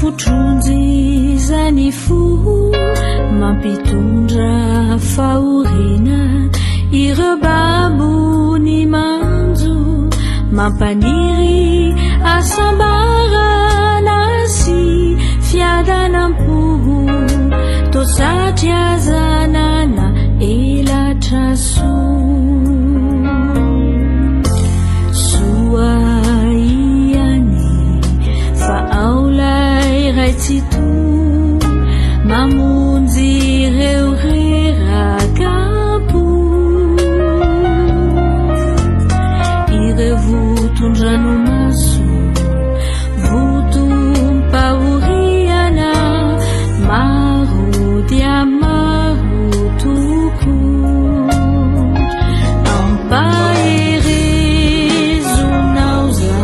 Fotronjy zany fo mampitondra fahorina ireo babony manjo mampaniry asambarana sy fiadanam-po tosatry azanana elatra tsy to mamonjy ireo rerakapo ireo voton-dranomaso votom-pahoriana maro dia maro toko ampaherezonao za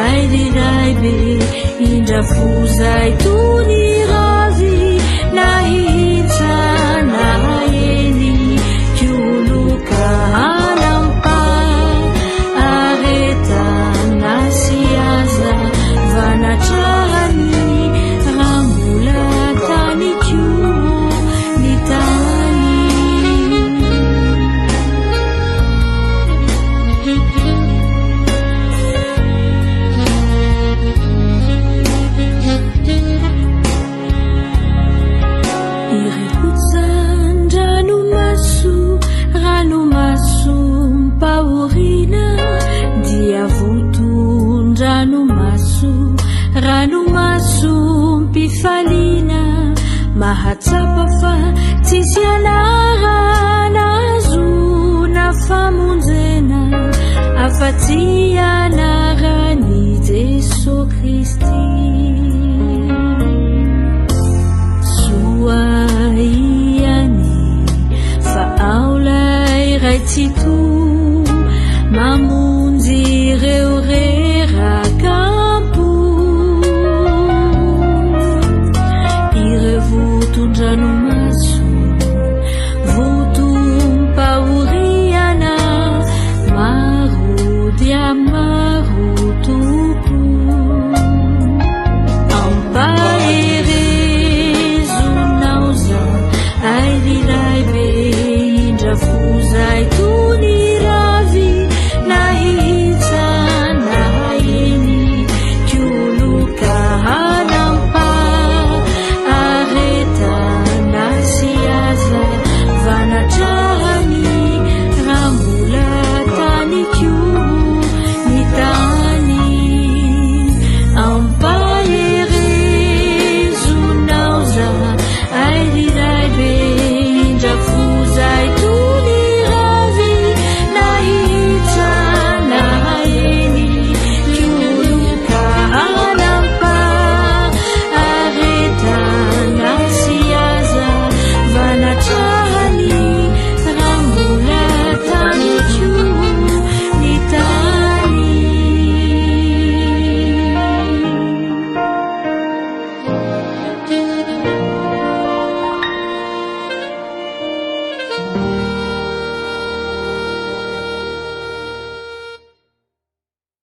airiraibe indrafuzay tuni razi nahitsana eni kiuluka hanampa areta nasiaza vanatrahani ramula tani kyu nitani ranomaso mpifalina mahatsapa fa tsisy anarana azo na famonjena afa-tsy anarany Jesosy Kristy soa iany fa aolay ray tsy to